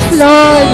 Yes, Lord.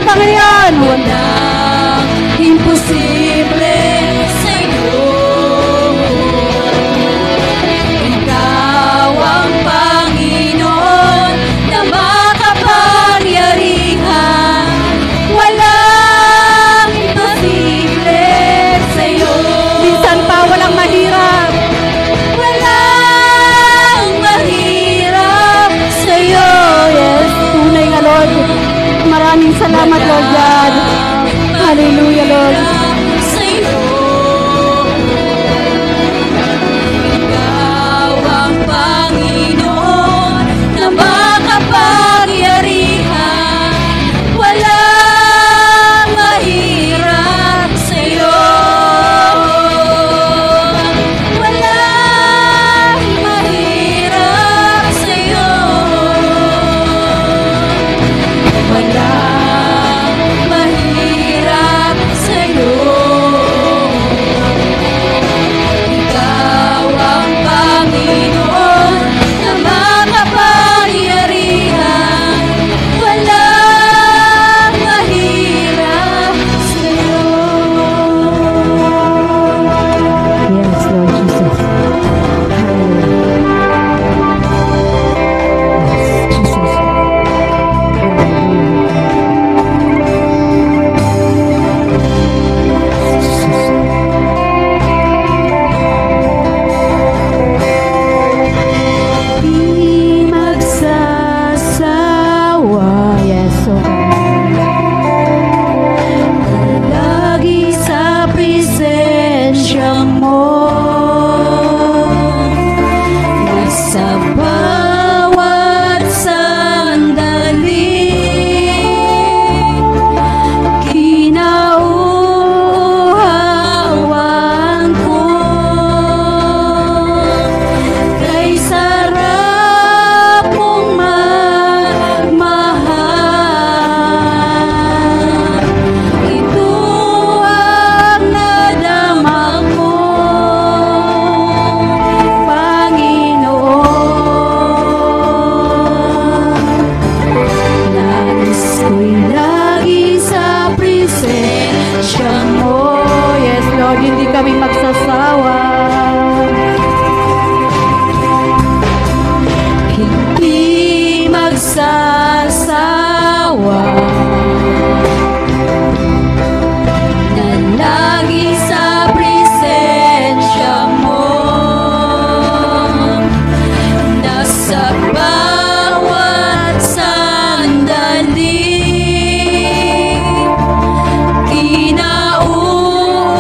Panginoon, walang imposible sa'yo. Ikaw ang Panginoon na makapangyarihan. Walang imposible sa'yo. Minsan pa walang mahirap. Walang mahirap sa'yo. Yes, tunay nga Lord. Maraming salamat, Lord God. Hallelujah, Lord. Ikaw ang Panginoon na makapangyarihan. Walang mahirap sa'yo. Walang mahirap sa'yo. Walang mahirap sa'yo. Ikaw ang Panginoon na makapangyarihan. Walang mahirap sa'yo. Yes, Lord Jesus.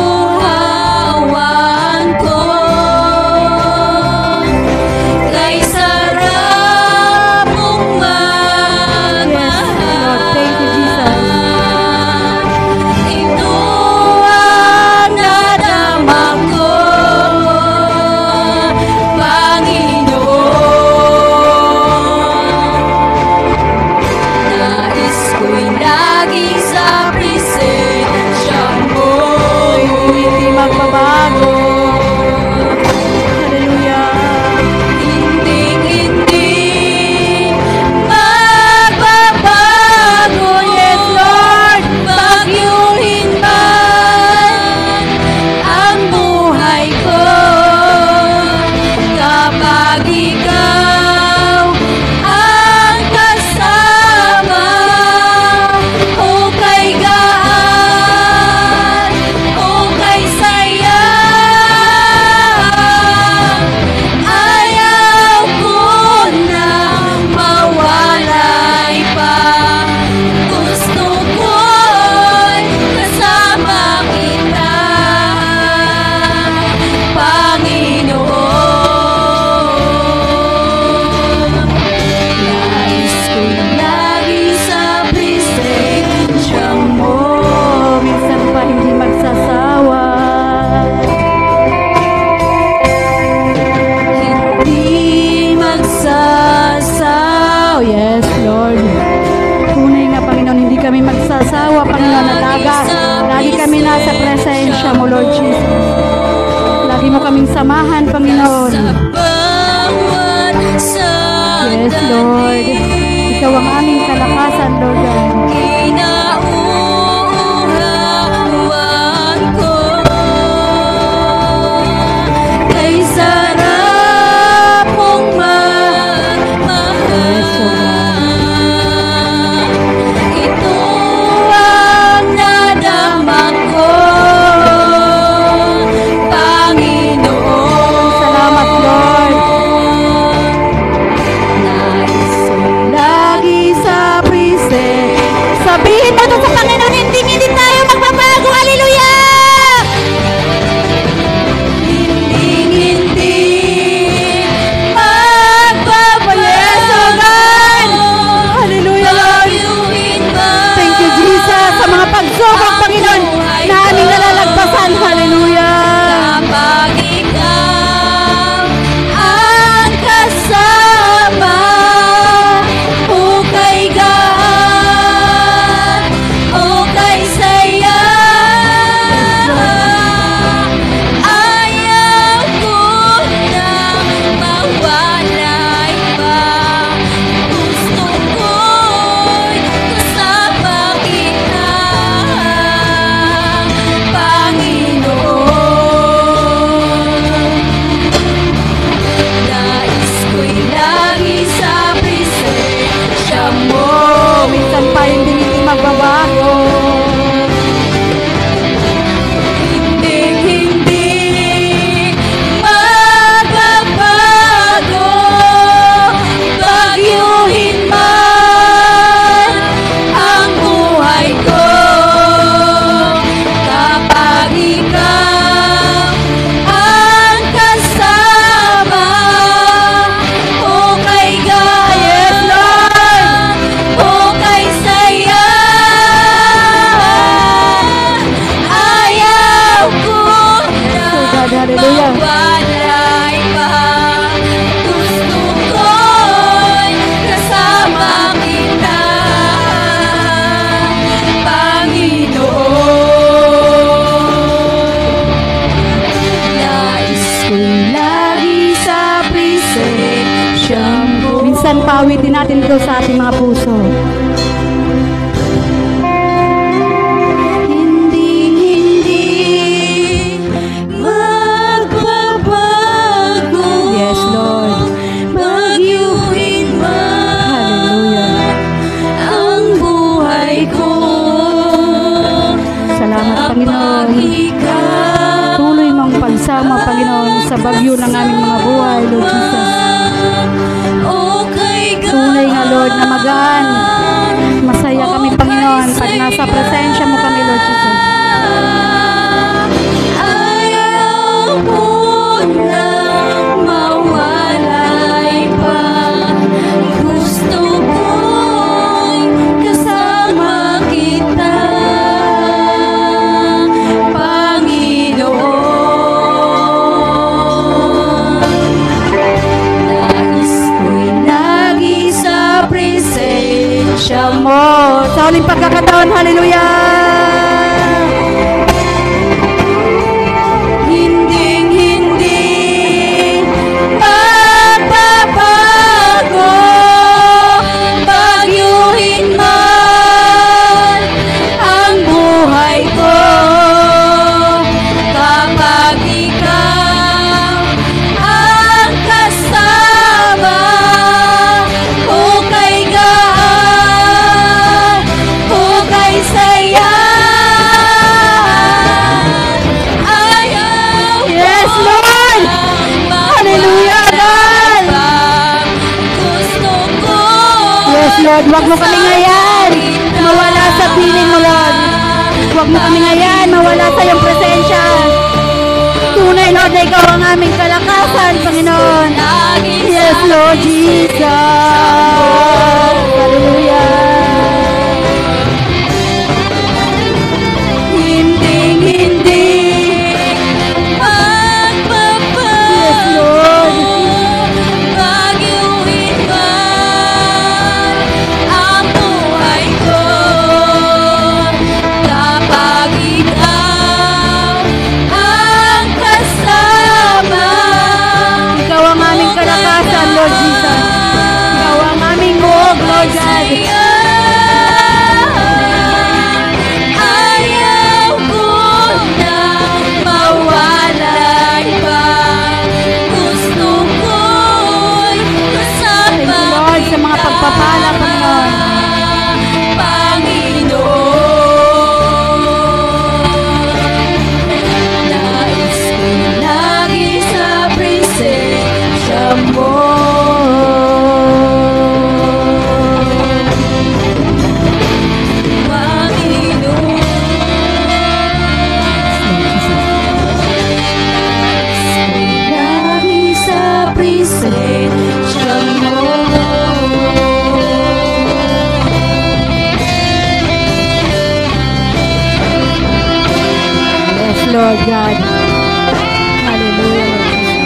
Kinauuhaw nasa presensya mo, Lord Jesus. Lagi mo kaming samahan, Panginoon. Yes, Lord. Ikaw ang aming kalakasan, Lord God. Sabihin mo sa Panginoon, hindi tayo magbabago. Hallelujah! Hindi magbabago. Yes, oh God! Hallelujah, Lord! Thank you, Jesus, sa mga pagsubok, Panginoon, na aming nalalagpasan. Hallelujah! Kapag ikaw ang kasama, ukay minsan pa hindi magbabago. Hindi magbabago. Bagyuhin man ang buhay ko. Kapag ikaw ang kasama, okay God. Yes, Lord. Okay saya. Ayaw ko na mawalay pa. Gusto ko'y kasama kita, Panginoon. Nais ko'y lagi sa presensya mo. Minsan pawitin natin ito sa ating mga puso. Hindi magbabago. Yes, Lord. Bagyuhin man ang buhay ko. Salamat, Panginoon. Tuloy mong pagsama, Panginoon, sa bagyo ng aming mga buhay, Lord Jesus. Tunay nga, Lord, na magaan. Masaya kami, Panginoon, pag nasa presensya mo kami, Lord Jesus. Ayaw ko na mawalay pa. Gusto ko'y kasama kita, Panginoon. Nais ko'y lagi sa presensya mo. Sa uling pagkakataon, hallelujah! Hindi magbabago. Bagyuhin man ang buhay ko. Kapag ikaw ang kasama, okay God, okay saya. Ayaw. Yes, Lord! Hallelujah, God! Gusto ko. Yes, Lord, huwag mo kami ngayon mawala sa piling mo, Lord. Huwag mo kami ngayon mawala sa iyong presensya. Tunay, Lord, na ikaw ang aming kalakasan, Panginoon. Yes, Lord Jesus. Hallelujah. Hindi magbabago. Yes, Lord. Bagyuhin man ang buhay ko. Kapag ikaw Lord God. Hallelujah, Lord Jesus.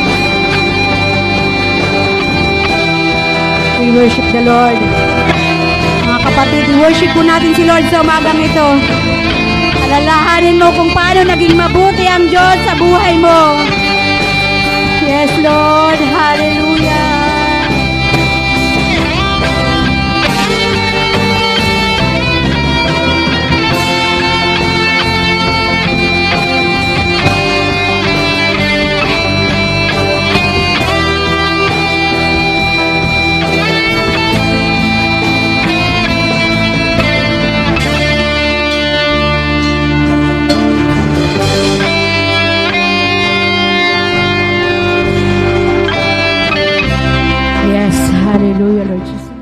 We worship the Lord. Mga kapatid, i-worship po natin si Lord sa umagang ito. Alalahanin mo kung paano naging mabuti ang Diyos sa buhay mo. Yes, Lord. Hallelujah. Hallelujah, Lord Jesus.